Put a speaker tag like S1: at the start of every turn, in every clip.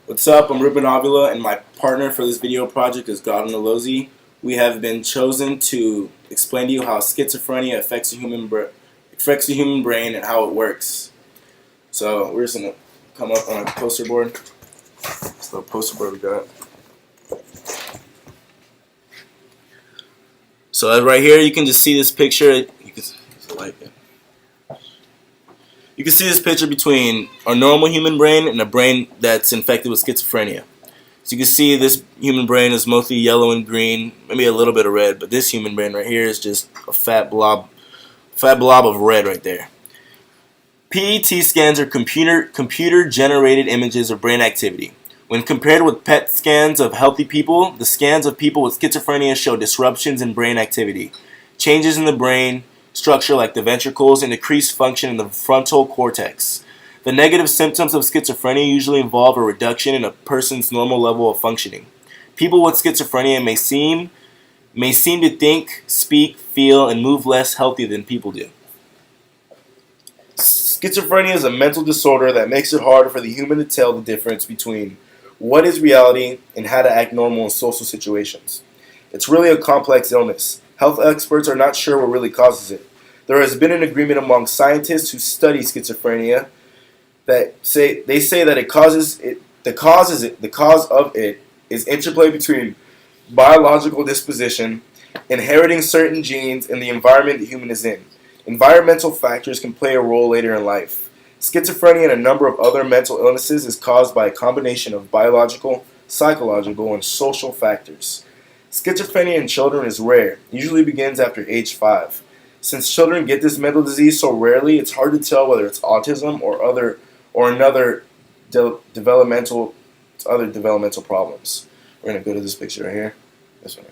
S1: What's up? I'm Ruben Avila, and my partner for this video project is Godwin Alozi. We have been chosen to explain to you how schizophrenia affects the human brain and how it works. So we're just gonna come up on a poster board. This little poster board we got. So right here, you can just see this picture. You can see this picture between a normal human brain and a brain that's infected with schizophrenia. So you can see this human brain is mostly yellow and green, maybe a little bit of red, but this human brain right here is just a fat blob of red right there. PET scans are computer-generated images of brain activity. When compared with PET scans of healthy people, the scans of people with schizophrenia show disruptions in brain activity, changes in the brain structure like the ventricles, and decreased function in the frontal cortex. The negative symptoms of schizophrenia usually involve a reduction in a person's normal level of functioning. People with schizophrenia may seem to think, speak, feel, and move less healthy than people do. Schizophrenia is a mental disorder that makes it hard for the human to tell the difference between what is reality and how to act normal in social situations. It's really a complex illness. Health experts are not sure what really causes it. There has been an agreement among scientists who study schizophrenia that say that the cause of it is interplay between biological disposition, inheriting certain genes, and the environment the human is in. Environmental factors can play a role later in life. Schizophrenia and a number of other mental illnesses is caused by a combination of biological, psychological, and social factors. Schizophrenia in children is rare. It usually begins after age 5. Since children get this mental disease so rarely, it's hard to tell whether it's autism or other developmental problems. We're gonna go to this picture right here. This one.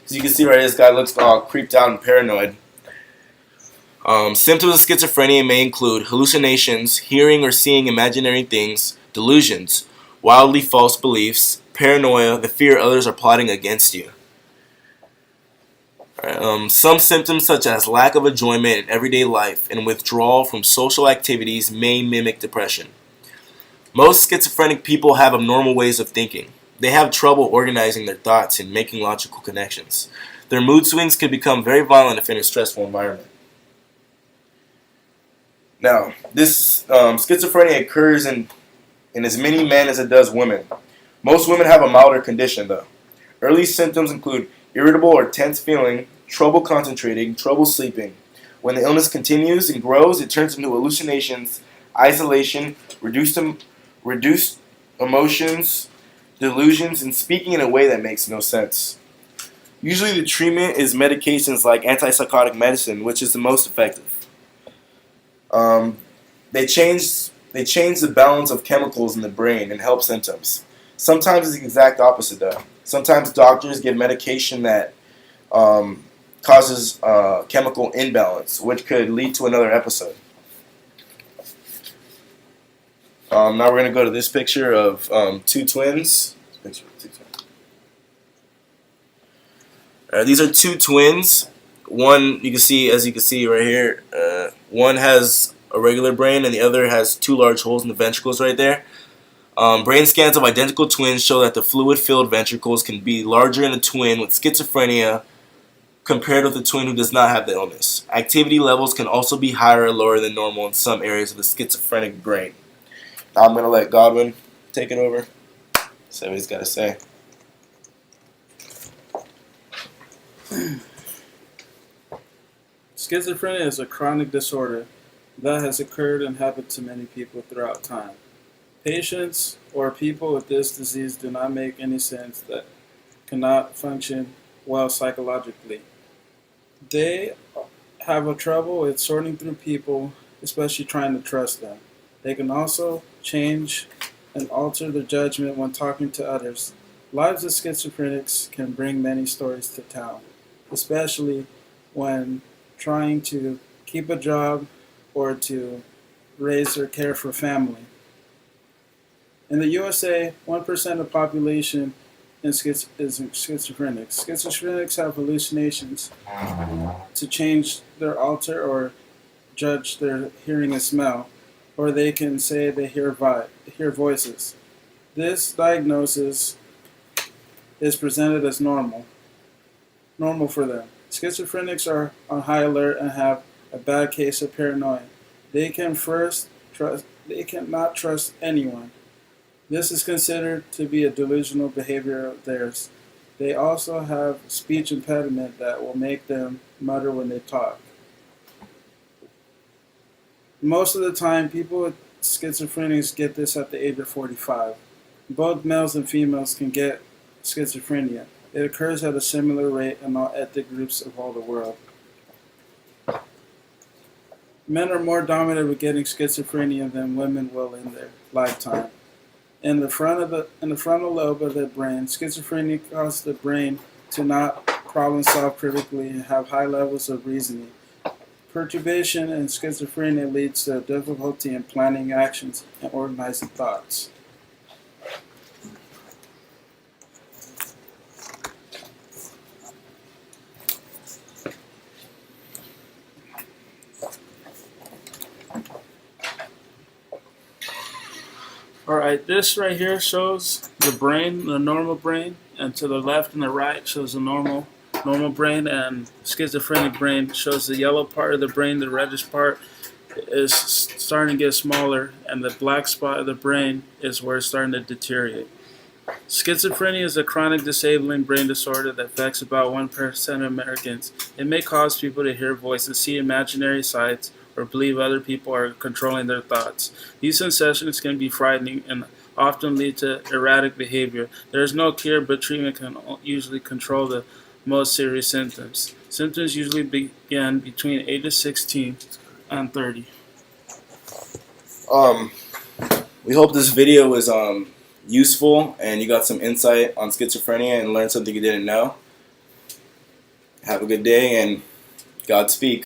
S1: As you can see right here, this guy looks all creeped out and paranoid. Symptoms of schizophrenia may include hallucinations, hearing or seeing imaginary things, delusions, wildly false beliefs, paranoia, the fear others are plotting against you. Some symptoms such as lack of enjoyment in everyday life and withdrawal from social activities may mimic depression. Most schizophrenic people have abnormal ways of thinking. They have trouble organizing their thoughts and making logical connections. Their mood swings can become very violent if in a stressful environment. Now, this schizophrenia occurs in as many men as it does women. Most women have a milder condition, though. Early symptoms include irritable or tense feeling, trouble concentrating, trouble sleeping. When the illness continues and grows, it turns into hallucinations, isolation, reduced emotions, delusions, and speaking in a way that makes no sense. Usually the treatment is medications like antipsychotic medicine, which is the most effective. They change the balance of chemicals in the brain and help symptoms. Sometimes it's the exact opposite, though. Sometimes doctors give medication that causes chemical imbalance, which could lead to another episode. Now we're going to go to this picture of two twins. These are two twins. One, as you can see right here, one has a regular brain and the other has two large holes in the ventricles right there. Brain scans of identical twins show that the fluid-filled ventricles can be larger in a twin with schizophrenia compared with a twin who does not have the illness. Activity levels can also be higher or lower than normal in some areas of the schizophrenic brain. Now I'm going to let Godwin take it over. Say what he's got to say.
S2: Schizophrenia is a chronic disorder that has occurred and happened to many people throughout time. Patients or people with this disease do not make any sense that cannot function well psychologically. They have a trouble with sorting through people, especially trying to trust them. They can also change and alter their judgment when talking to others. Lives of schizophrenics can bring many stories to tell, especially when trying to keep a job or to raise or care for family. In the USA, 1% of the population is schizophrenics. Schizophrenics have hallucinations to change their alter or judge their hearing and smell, or they can say they hear voices. This diagnosis is presented as normal for them. Schizophrenics are on high alert and have a bad case of paranoia. They cannot trust anyone. This is considered to be a delusional behavior of theirs. They also have speech impediment that will make them mutter when they talk. Most of the time, people with schizophrenia get this at the age of 45. Both males and females can get schizophrenia. It occurs at a similar rate in all ethnic groups of all the world. Men are more dominant with getting schizophrenia than women will in their lifetime. In the frontal lobe of the brain, schizophrenia causes the brain to not problem solve critically and have high levels of reasoning. Perturbation in schizophrenia leads to difficulty in planning actions and organizing thoughts. Alright, this right here shows the brain, the normal brain, and to the left and the right shows the normal brain, and schizophrenic brain shows the yellow part of the brain. The reddish part is starting to get smaller, and the black spot of the brain is where it's starting to deteriorate. Schizophrenia is a chronic disabling brain disorder that affects about 1% of Americans. It may cause people to hear voices, see imaginary sights, or believe other people are controlling their thoughts. These sensations can be frightening and often lead to erratic behavior. There is no cure, but treatment can usually control the most serious symptoms. Symptoms usually begin between ages 16 and 30.
S1: We hope this video was useful and you got some insight on schizophrenia and learned something you didn't know. Have a good day and Godspeed.